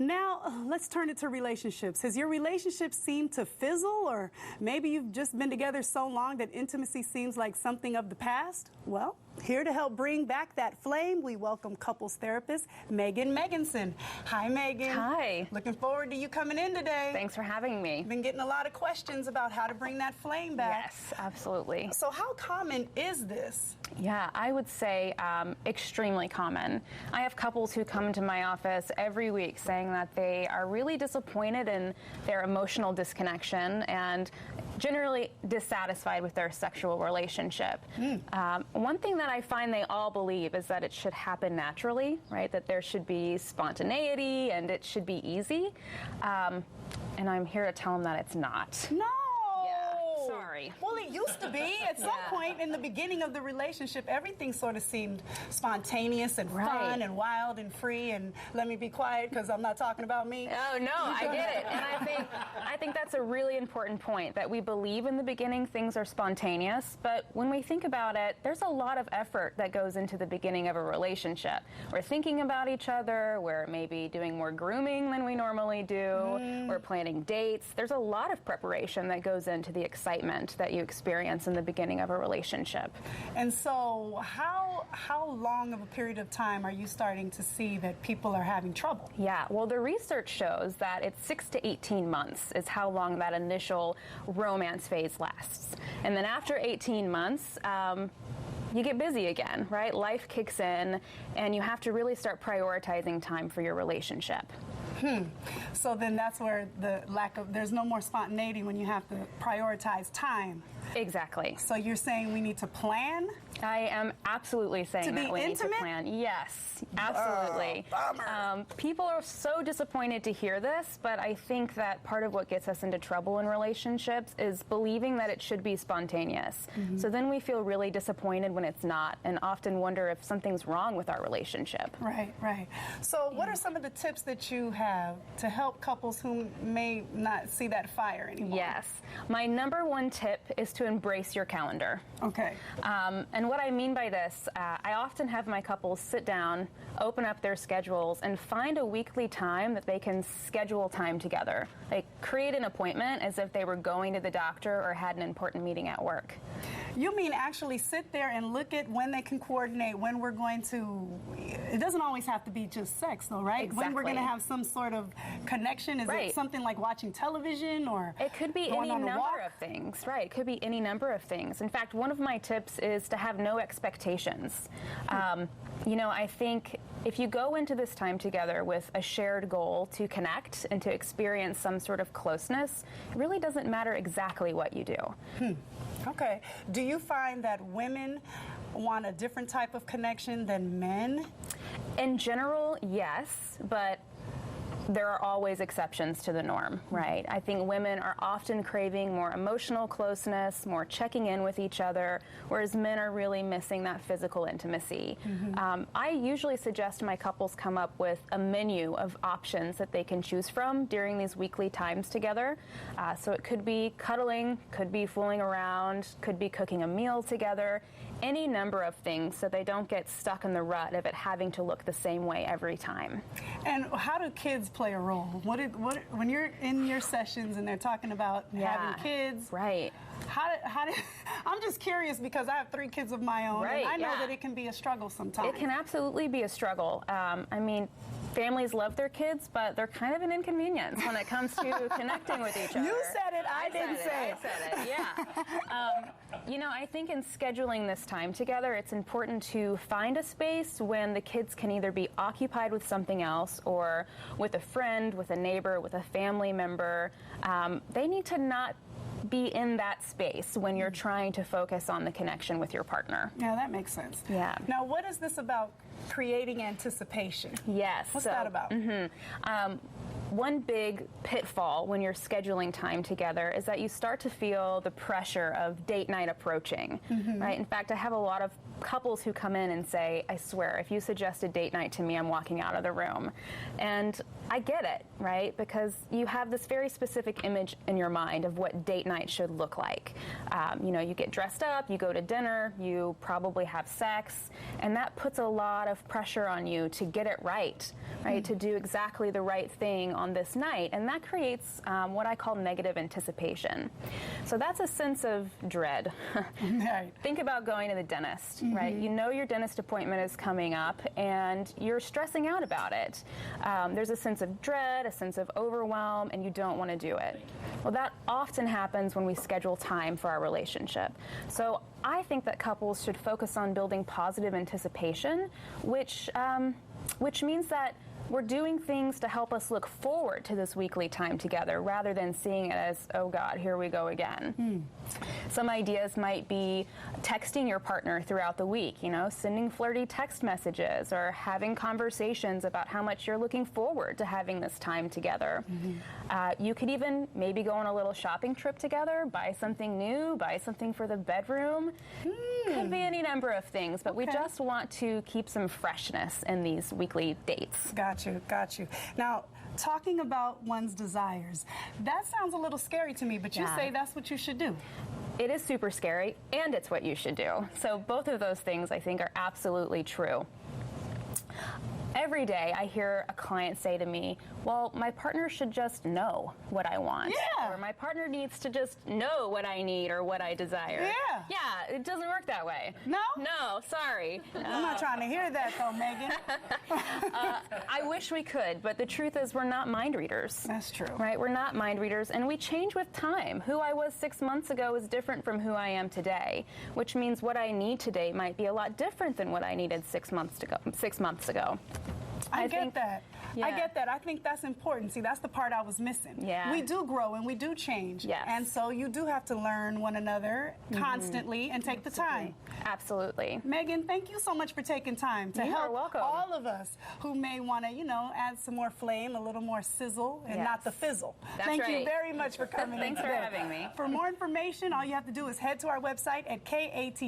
Now, let's turn it to relationships. Has your relationship seemed to fizzle, or maybe you've just been together so long that intimacy seems like something of the past? Well, here to help bring back that flame, we welcome couples therapist Megan Meganson. Hi, Megan. Hi. Looking forward to you coming in today. Thanks for having me. Been getting a lot of questions about how to bring that flame back. Yes, absolutely. So how common is this? Yeah, I would say extremely common. I have couples who come into my office every week saying that they are really disappointed in their emotional disconnection and generally dissatisfied with their sexual relationship. One thing that I find they all believe is that it should happen naturally, right? That there should be spontaneity and it should be easy. And I'm here to tell them that it's not. No. Yeah, sorry. Well, it used to be. At some point in the beginning of the relationship, everything sort of seemed spontaneous and fun and wild and free. And let me be quiet because I'm not talking about me. Oh, no, I get it. And I think that's a really important point, that we believe in the beginning things are spontaneous. But when we think about it, there's a lot of effort that goes into the beginning of a relationship. We're thinking about each other. We're maybe doing more grooming than we normally do. We're planning dates. There's a lot of preparation that goes into the excitement that you experience in the beginning of a relationship. And so how long of a period of time are you starting to see that people are having trouble? Yeah, well, the research shows that it's 6 to 18 months is how long that initial romance phase lasts. And then after 18 months, you get busy again, right? Life kicks in, and you have to really start prioritizing time for your relationship. So then that's where there's no more spontaneity when you have to prioritize time. Exactly. So you're saying we need to plan? I am absolutely saying that we need to plan. Yes, absolutely. People are so disappointed to hear this, but I think that part of what gets us into trouble in relationships is believing that it should be spontaneous. So then we feel really disappointed when it's not, and often wonder if something's wrong with our relationship. Right, right. So what are some of the tips that you have to help couples who may not see that fire anymore? Yes. My number one tip is to embrace your calendar. Okay. And what I mean by this, I often have my couples sit down, open up their schedules, and find a weekly time that they can schedule time together. They create an appointment as if they were going to the doctor or had an important meeting at work. You mean actually sit there and look at when they can coordinate, when we're going to, it doesn't always have to be just sex though, right? Exactly. When we're going to have some sort of connection. Is it something like watching television, or it could be any number of things, right? It could be any number of things. In fact, one of my tips is to have no expectations. You know, I think if you go into this time together with a shared goal to connect and to experience some sort of closeness, it really doesn't matter exactly what you do. Okay. Do you find that women want a different type of connection than men? In general, yes, but there are always exceptions to the norm, right? I think women are often craving more emotional closeness, more checking in with each other, whereas men are really missing that physical intimacy. I usually suggest my couples come up with a menu of options that they can choose from during these weekly times together. So it could be cuddling, could be fooling around, could be cooking a meal together, any number of things so they don't get stuck in the rut of it having to look the same way every time. And how do kids play a role? What when you're in your sessions and they're talking about having kids? Right. How do I'm just curious because I have 3 kids of my own, and I know that it can be a struggle sometimes. It can absolutely be a struggle. I mean, families love their kids, but they're kind of an inconvenience when it comes to connecting with each other. You said it. I didn't say it. I said it. Yeah. You know, I think in scheduling this time together, it's important to find a space when the kids can either be occupied with something else or with a friend, with a neighbor, with a family member. They need to not be in that space when you're trying to focus on the connection with your partner. Yeah, that makes sense. Yeah. Now, what is this about creating anticipation? Yes. What's that about? One big pitfall when you're scheduling time together is that you start to feel the pressure of date night approaching, right? In fact, I have a lot of couples who come in and say, I swear, if you suggest a date night to me, I'm walking out of the room. And I get it, right? Because you have this very specific image in your mind of what date night should look like. You get dressed up, you go to dinner, you probably have sex, and that puts a lot of pressure on you to get it right? To do exactly the right thing on this night. And that creates what I call negative anticipation. So that's a sense of dread. Right. Think about going to the dentist, right? You know your dentist appointment is coming up and you're stressing out about it. There's a sense of dread, a sense of overwhelm, and you don't want to do it. Well, that often happens when we schedule time for our relationship. So I think that couples should focus on building positive anticipation, which means that we're doing things to help us look forward to this weekly time together rather than seeing it as, oh God, here we go again. Some ideas might be texting your partner throughout the week, sending flirty text messages or having conversations about how much you're looking forward to having this time together. You could even maybe go on a little shopping trip together, buy something new, buy something for the bedroom. Could be any number of things, but we just want to keep some freshness in these weekly dates. Got you. Now, talking about one's desires, that sounds a little scary to me, but you say that's what you should do. It is super scary, and it's what you should do. So both of those things, I think, are absolutely true. Every day I hear a client say to me, well, my partner should just know what I want. Yeah. Or my partner needs to just know what I need or what I desire. Yeah. Yeah, it doesn't work that way. No? No, sorry. I'm not trying to hear that, though, Megan. I wish we could, but the truth is we're not mind readers. That's true. Right? We're not mind readers, and we change with time. Who I was 6 months ago is different from who I am today, which means what I need today might be a lot different than what I needed 6 months ago. I get that. Yeah. I get that. I think that's important. See, that's the part I was missing. Yeah. We do grow and we do change. Yes. And so you do have to learn one another constantly and take the time. Absolutely. Megan, thank you so much for taking time to You are help welcome. all of us who may want to, add some more flame, a little more sizzle, and not the fizzle. That's Thank you right. very much for coming in Thanks for today. having me. For more information, all you have to do is head to our website at KATU.